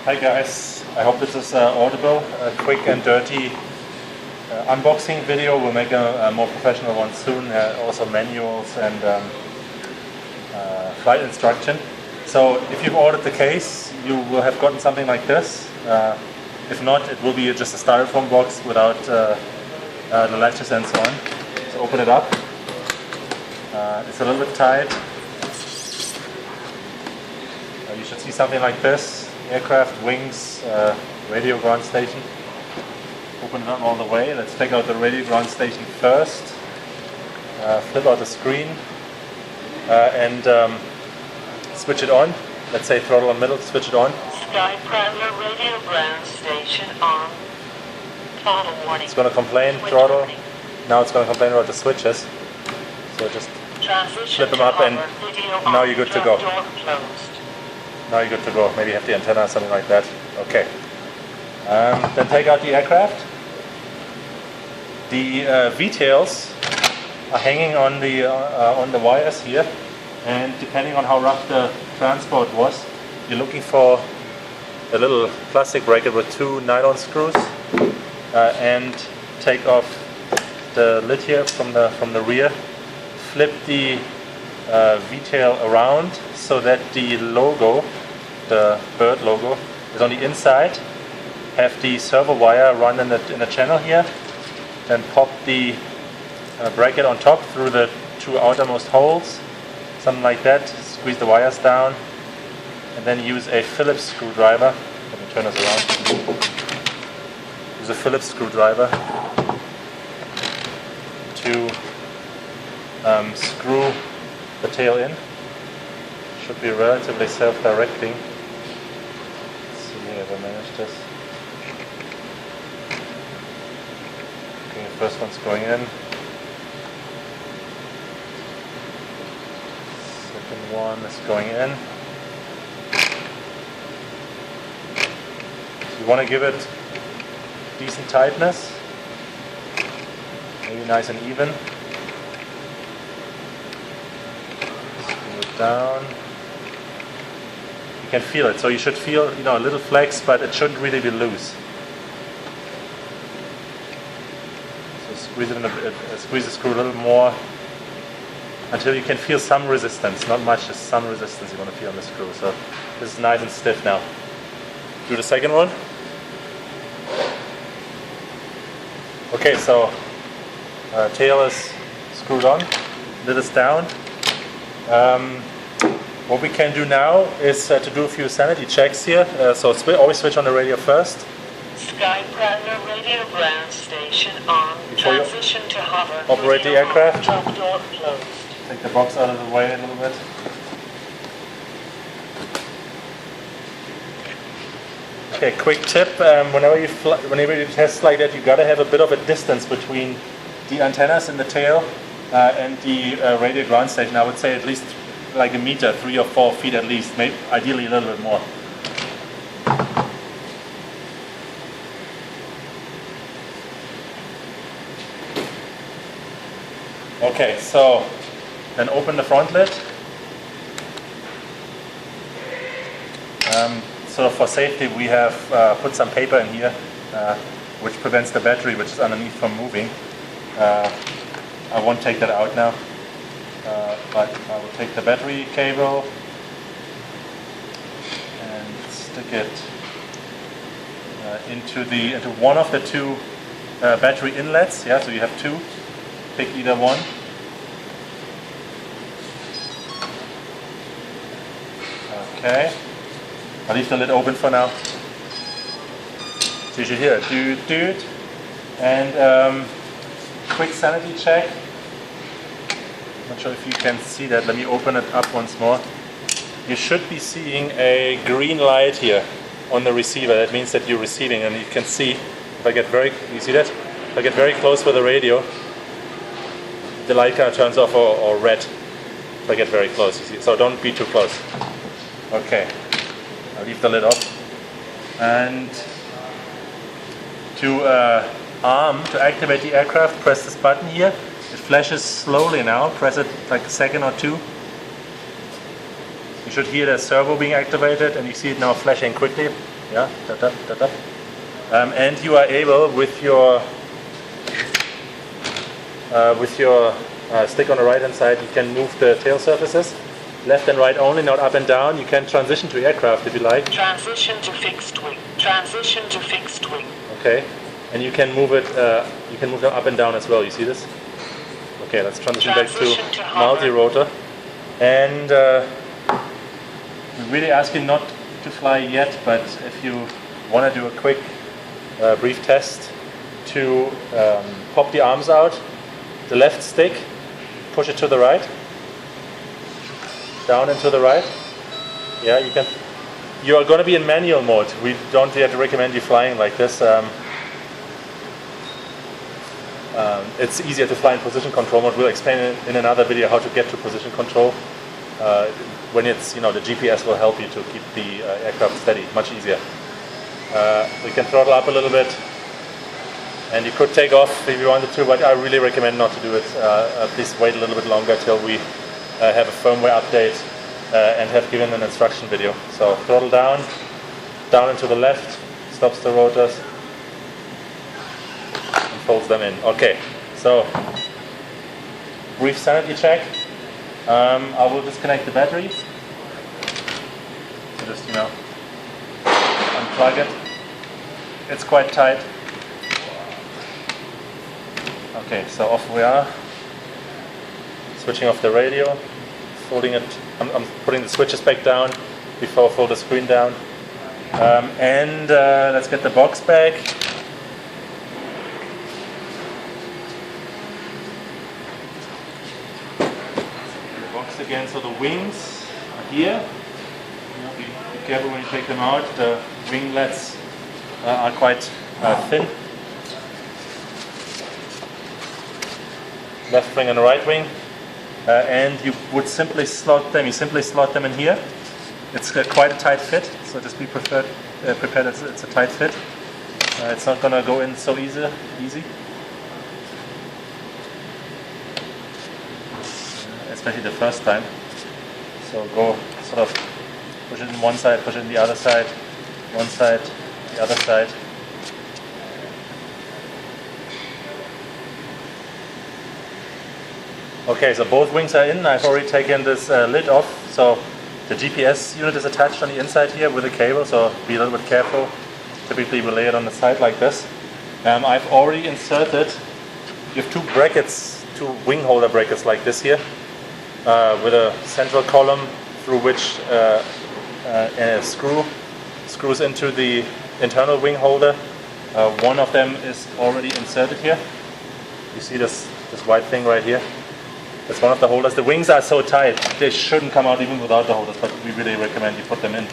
Hi guys, I hope this is audible. A quick and dirty unboxing video. We'll make a more professional one soon. Also manuals and flight instruction. So if you've ordered the case, you will have gotten something like this. If not, it will be just a styrofoam box without the latches and so on. So open it up. It's a little bit tight. You should see something like this. Aircraft, wings, radio ground station. Open it up all the way. Let's take out the radio ground station first. Flip out the screen and switch it on. Let's say throttle in the middle, switch it on. SkyProwler radio ground station on. Throttle warning. It's going to complain, throttle. Warning. Now it's going to complain about the switches. So just flip them up and now you're good to go. Now you're good to go. Maybe you have the antenna or something like that. Okay. Then take out the aircraft. The VTOLs are hanging on the wires here, and depending on how rough the transport was, you're looking for a little plastic bracket with 2 nylon screws, and take off the lid here from the rear. Flip the VTOL around so that the logo, the bird logo, is on the inside. Have the servo wire run in the channel here. Then pop the bracket on top through the 2 outermost holes, something like that. Squeeze the wires down, and then use a Phillips screwdriver. Let me turn this around. Use a Phillips screwdriver to screw the tail in. Should be relatively self-directing. Let's see if I manage this. Okay, the first one's going in. Second one is going in. So you want to give it decent tightness, maybe nice and even. Screw it down. You can feel it, so you should feel, a little flex, but it shouldn't really be loose. So squeeze it in squeeze the screw a little more until you can feel some resistance. Not much, just some resistance you want to feel on the screw. So this is nice and stiff now. Do the second one. Okay, so tail is screwed on, lid is down. What we can do now is to do a few sanity checks here. So always switch on the radio first. SkyProwler radio ground station on. Before you transition to hover. operate the aircraft. Top door closed. Take the box out of the way a little bit. Okay, quick tip: whenever you test like that, you gotta have a bit of a distance between the antennas in the tail and the radio ground station. I would say at least like a meter, 3 or 4 feet at least, maybe ideally a little bit more. Okay, so then open the front lid. Sort of for safety, we have put some paper in here, which prevents the battery, which is underneath, from moving. I won't take that out now. But I will take the battery cable and stick it into one of the 2 battery inlets. Yeah, so you have 2. Pick either one. Okay. I'll leave the lid open for now. So you should hear it, doot doot. And quick sanity check. Not sure if you can see that. Let me open it up once more. You should be seeing a green light here on the receiver. That means that you're receiving, and you can see if I get you see that? If I get very close with the radio, the light kind of turns off or red. If I get very close, you see. So don't be too close. Okay, I'll leave the lid off. And to activate the aircraft, press this button here. It flashes slowly now. Press it like a second or 2. You should hear the servo being activated, and you see it now flashing quickly. Yeah, tap, tap, tap, tap. And you are able with your stick on the right hand side, you can move the tail surfaces left and right only, not up and down. You can transition to aircraft if you like. Transition to fixed wing. Transition to fixed wing. Okay, and you can move it. You can move them up and down as well. You see this? Okay, let's transition back to multi-rotor. And we really ask you not to fly yet, but if you want to do a quick, brief test, to pop the arms out, the left stick, push it to the right, down and to the right. Yeah, you can. You are going to be in manual mode. We don't yet recommend you flying like this. It's easier to fly in position control mode. We'll explain in another video how to get to position control. When it's, the GPS will help you to keep the aircraft steady, much easier. We can throttle up a little bit, and you could take off if you wanted to, but I really recommend not to do it. Please wait a little bit longer till we have a firmware update and have given an instruction video. So throttle down, down and to the left, stops the rotors, and folds them in. Okay, so brief sanity check. I will disconnect the battery. So just, unplug it. It's quite tight. Okay, so off we are. Switching off the radio, folding it. I'm putting the switches back down before I fold the screen down. And let's get the box back. The box again. So the wings are here. Be careful when you take them out. The winglets are quite thin. Left wing and right wing. And you would simply slot them. You simply slot them in here. It's quite a tight fit, so just be prepared. It's a tight fit. It's not gonna go in so easy. Especially the first time. So go sort of push it in one side, push it in the other side, one side, the other side. Okay, so both wings are in. I've already taken this lid off. So the GPS unit is attached on the inside here with a cable, so be a little bit careful. Typically we lay it on the side like this. I've already inserted, you have two brackets, two wing holder brackets like this here, with a central column through which a screws into the internal wing holder. One of them is already inserted here. You see this white thing right here? That's one of the holders. The wings are so tight, they shouldn't come out even without the holders, but we really recommend you put them in.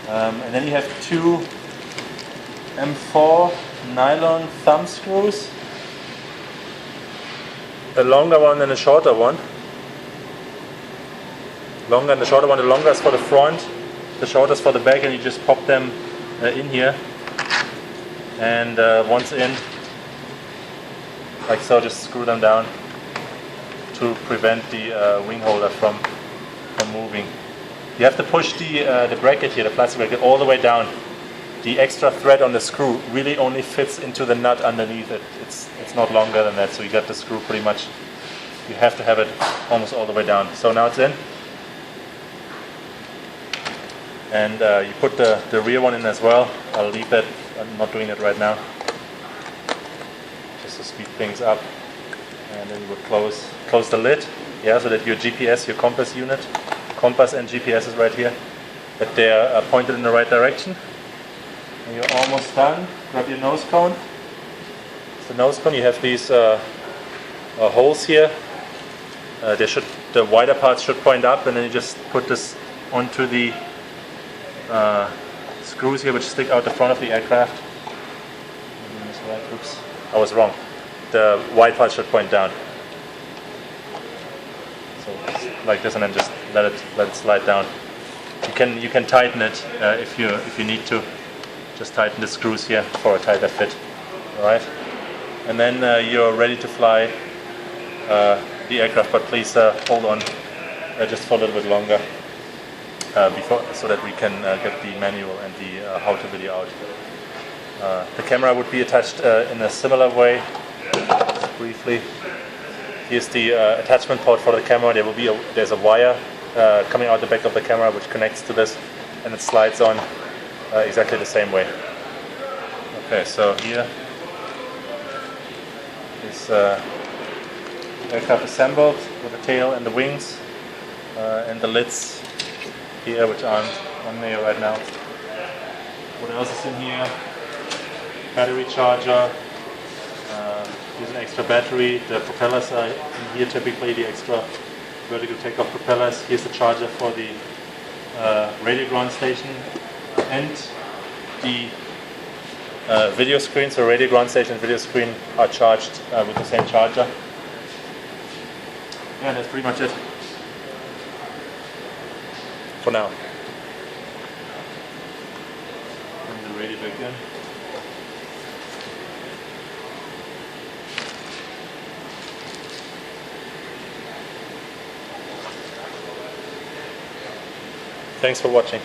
And then you have two M4 nylon thumb screws. A longer one and a shorter one. Longer and the shorter one. The longer is for the front, the shorter is for the back, and you just pop them in here. And once in, like so, just screw them down to prevent the wing holder from moving. You have to push the bracket here, the plastic bracket, all the way down. The extra thread on the screw really only fits into the nut underneath it. It's not longer than that, so you got the screw pretty much. You have to have it almost all the way down. So now it's in. And you put the rear one in as well. I'll leave that. I'm not doing it right now. Just to speed things up. And then you would close the lid, yeah, so that your GPS, your compass unit, compass and GPS is right here, that they are pointed in the right direction. And you're almost done. Grab your nose cone. It's the nose cone. You have these holes here. The wider parts should point up, and then you just put this onto the screws here, which stick out the front of the aircraft. Oops, I was wrong. The wide part should point down. So like this, and then just let it slide down. You can tighten it if you need to. Just tighten the screws here for a tighter fit. All right, and then you're ready to fly the aircraft. But please hold on just for a little bit longer. before, so that we can get the manual and the how-to video out. The camera would be attached in a similar way. Just briefly, here's the attachment port for the camera. There's a wire coming out the back of the camera which connects to this, and it slides on exactly the same way. Okay, so here is aircraft assembled with the tail and the wings, and the lids here, which aren't on there right now. What else is in here? Battery charger. Here's an extra battery. The propellers are in here typically, the extra vertical takeoff propellers. Here's the charger for the radio ground station and the video screen. So radio ground station and video screen are charged with the same charger. Yeah, that's pretty much it for now. Bring the radio back in. Thanks for watching.